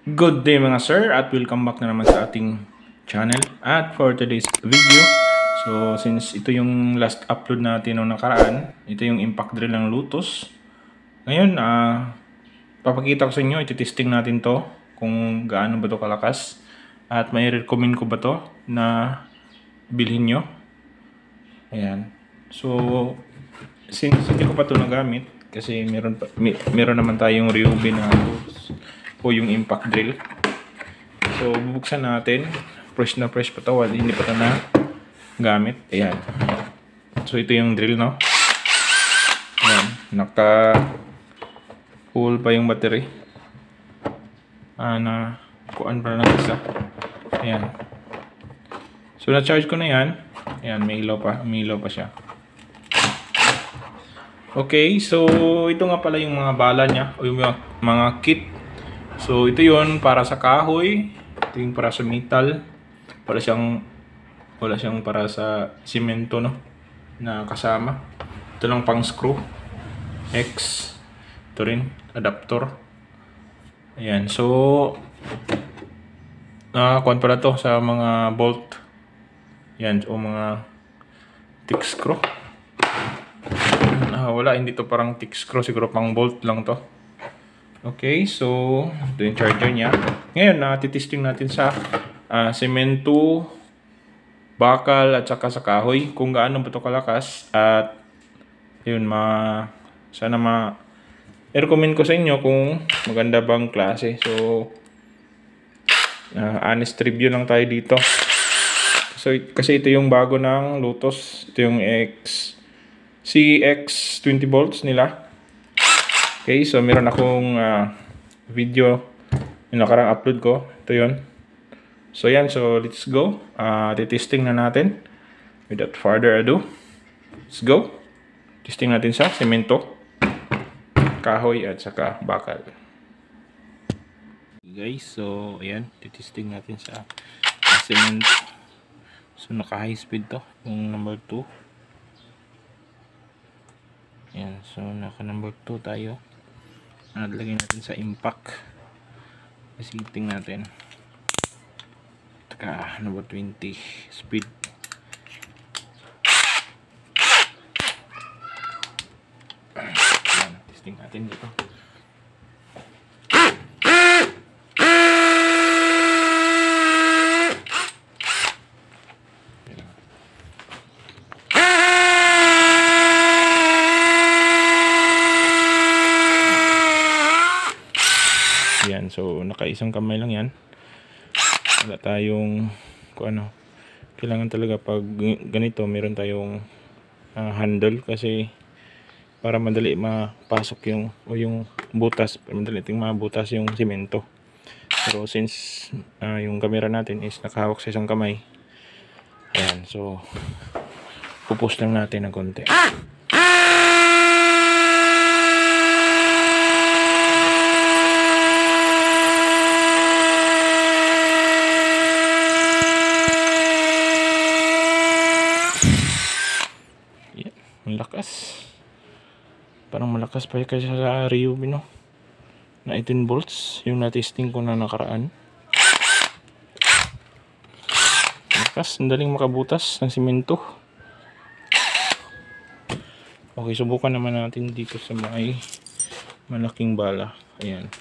Good day mga sir at welcome back na naman sa ating channel. At for today's video, so since ito yung last upload natin noong nakaraan, ito yung impact drill ng Lotus. Ngayon, papakita ko sa inyo, iti-testing natin to kung gaano ba to kalakas at may recommend ko ba to na bilhin nyo. Ayan. So, since hindi ko pa to nagamit kasi meron naman tayong Ryobi na Lotus o yung impact drill. So bubuksan natin, fresh na fresh pa to, hindi pa ito na gamit. Ayan. So ito yung drill, no? Ayan, naka full pa yung battery. Na kuan pa lang isa. Ayan. So na-charge ko na yan. Ayan, may ilaw pa siya. Okay, so ito nga pala yung mga bala niya o yung mga kit. So ito yon para sa kahoy, ito yung para sa metal, wala siyang para sa simento, no, na kasama. Ito lang pang screw, X, ito rin, adapter. Ayan, so kuwan pala to sa mga bolt. Yan, o mga thick screw. Wala, hindi to parang thick screw, siguro pang bolt lang to. Okay, so ito yung charger niya. Ngayon, titesting natin sa semento, bakal at saka sa kahoy kung gaano ba ito kalakas. At yun, sana i-recommend ko sa inyo kung maganda bang klase. So honest review lang tayo dito. So kasi ito yung bago ng Lotus. Ito yung CX 20 volts nila. Okay, so meron akong video yung nakarang upload ko. Ito yun. So yan, so let's go. Titesting na natin. Without further ado, let's go. Testing natin sa semento, kahoy at saka bakal. Guys, so ayan, titesting natin sa semento. So naka high speed to, yung number 2. Ayan, so naka number 2 tayo. Lagay natin sa impact. Setting natin. Taka, number 20 speed. Ayan, testing natin dito. Yan, so nakaisang kamay lang yan. Wala tayong kailangan talaga pag ganito meron tayong handle kasi para madali mapasok yung butas, madali ting mabutas yung simento. Pero since yung camera natin is nakahawak sa isang kamay, ayan, so pupus lang natin ng konti. Malakas, parang malakas pa kasi sa Ryobi, no, na 18 volts yung na-testing ko na nakaraan. Malakas, daling makabutas ng simento. Okay, subukan naman natin dito sa may malaking bala. Ayan,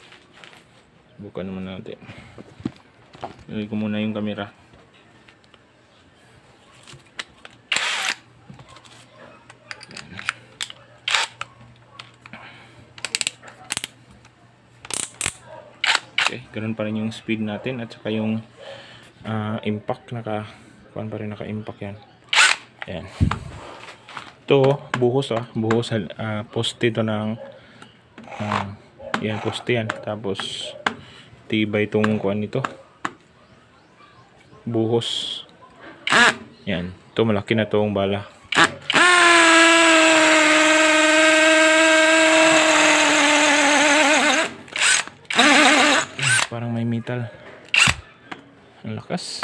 subukan naman natin. Ilagay ko muna yung camera. Okay, ganun pa rin yung speed natin at saka yung impact, kuan pa rin, naka-impact yan. Ayan. Ito, buhos poste ito ng yan, poste yan. Tapos tibay itong kuan nito. Buhos. Yan. Ito, malaki na itong bala. Parang may metal. Ang lakas.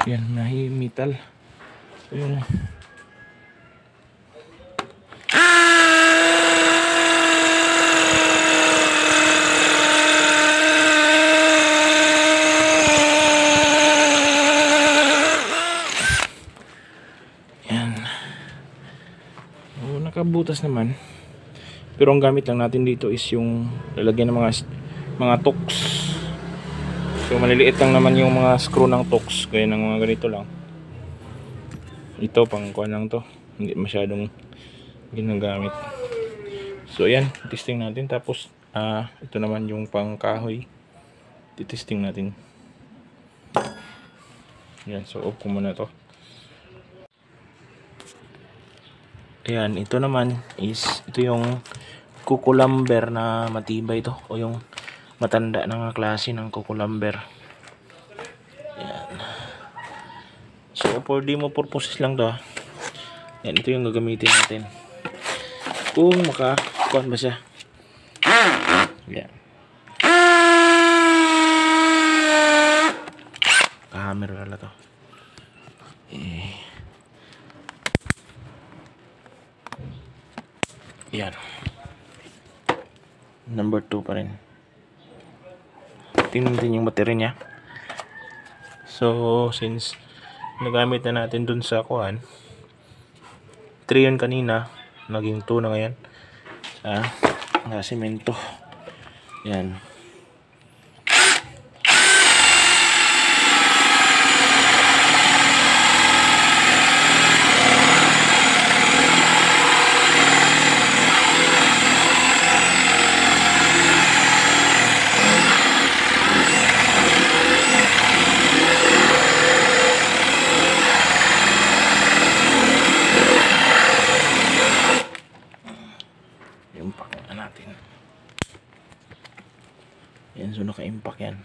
Yan, metal. So, yun. Nakabutas naman, pero ang gamit lang natin dito is yung lalagyan ng mga tools. So maliliit lang naman yung mga screw ng tools, kaya ng mga ganito lang. Ito pang kuha lang to, hindi masyadong ginagamit. So ayan, testing natin. Tapos ito naman yung pang kahoy, titesting natin. Yan, so off ko muna to. Ayan, ito naman is, ito yung kukulamber na matibay to, o yung matanda na klase ng kukulamber. Ayan. So for demo purposes lang to. Ayan, ito yung gagamitin natin kung makakuan ba siya. Ayan. Kahammer wala to. Yan. Number 2 pa rin. Tingnan natin yung battery niya. So, since nagamit na natin dun sa kuhan, 3 yun kanina, naging 2 na ngayon. Sa semento. Yan. Natin. Yan, so naka-impact yan.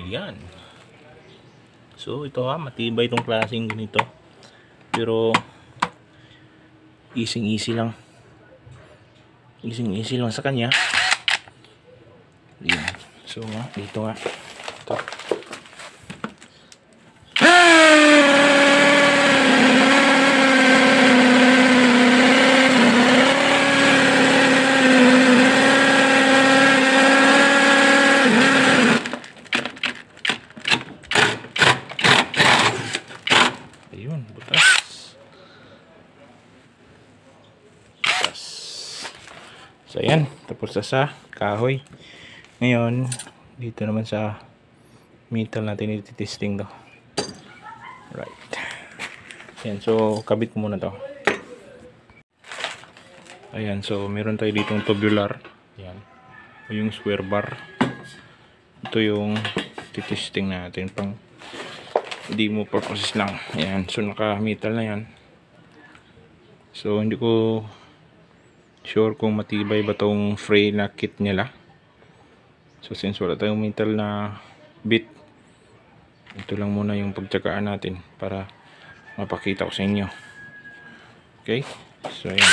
Yan. So ito matibay itong klaseng ganito, pero easy lang sa kanya. Yan. So dito nga ito. So ayan, tapos na sa kahoy. Ngayon, dito naman sa metal natin iti-testing to. Right. Ayan, so kabit ko muna to. Ayan, so meron tayo ditong tubular. Ayan. O yung square bar. Ito yung iti-testing natin pang demo purposes lang. Ayan, so naka-metal na yan. So hindi ko sure kung matibay ba tong fray na kit nila. So since wala tayong metal na bit, ito lang muna yung pagtsagaan natin para mapakita ko sa inyo. Okay, so ayan.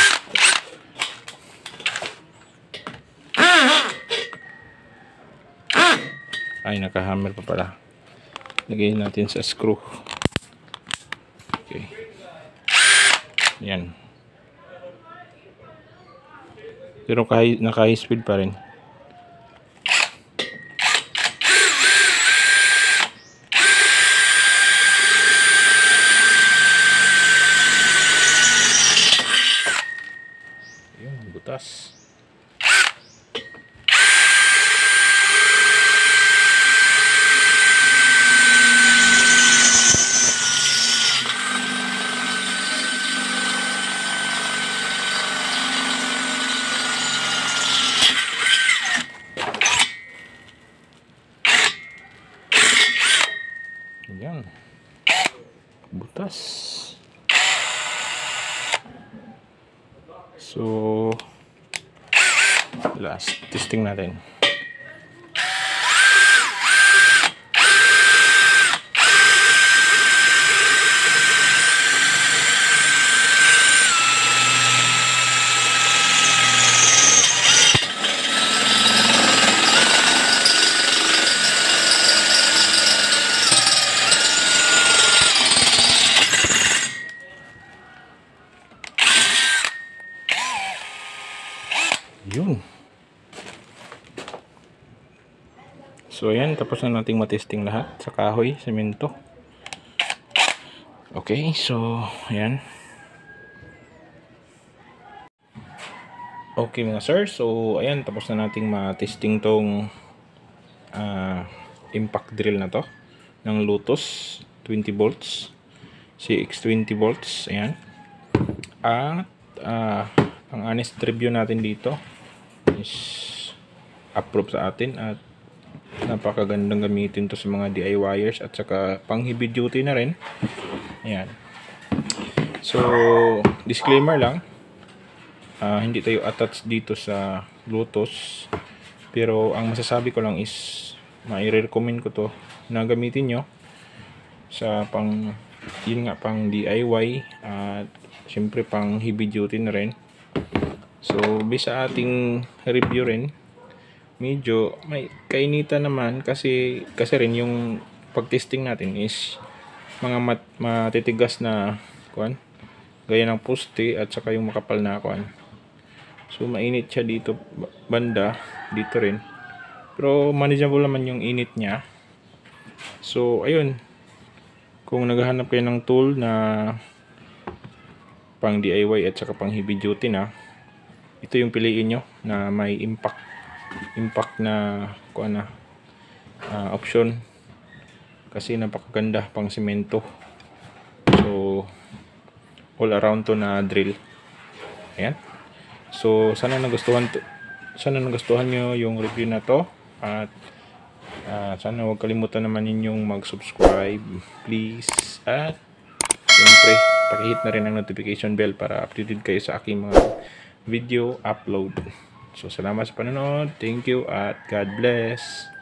Ay, naka-hammer pa pala. Lagay natin sa screw. Okay, yan. Pero naka high speed pa rin. Ayun, butas. Ayan, butas. So Last testing natin. Yun. So ayan, tapos na nating matesting lahat sa kahoy, semento. Okay, so ayan. Okay mga sir, so ayan, tapos na nating matesting tong impact drill na to ng Lotus 20 volts, CX 20 volts. Ayan. At ang honest review natin dito is approve sa atin at napakagandang gamitin to sa mga DIYers at saka pang heavy duty na rin. Ayan. So disclaimer lang, hindi tayo attached dito sa Lotus, pero ang masasabi ko lang is mai-recommend ko to na gamitin nyo sa pang DIY at syempre pang heavy duty na rin. So based sa ating review rin, medyo may kainitan naman kasi rin yung pag-testing natin is mga matitigas na kuan, gaya ng poste at saka yung makapal na kuan. So mainit siya dito banda, dito rin. Pero manageable naman yung init niya. So ayun, kung naghahanap kayo ng tool na pang DIY at saka pang heavy duty na, ito yung piliin nyo na may impact na kuan na option, kasi napakaganda pang semento. So all around to na drill. Ayan. So sana nagustuhan nyo yung review na to, at sana huwag kalimutan naman ninyong mag-subscribe please, at siyempre pakihit na rin ang notification bell para updated kayo sa aking mga video upload. So salamat sa panonood, thank you at God bless.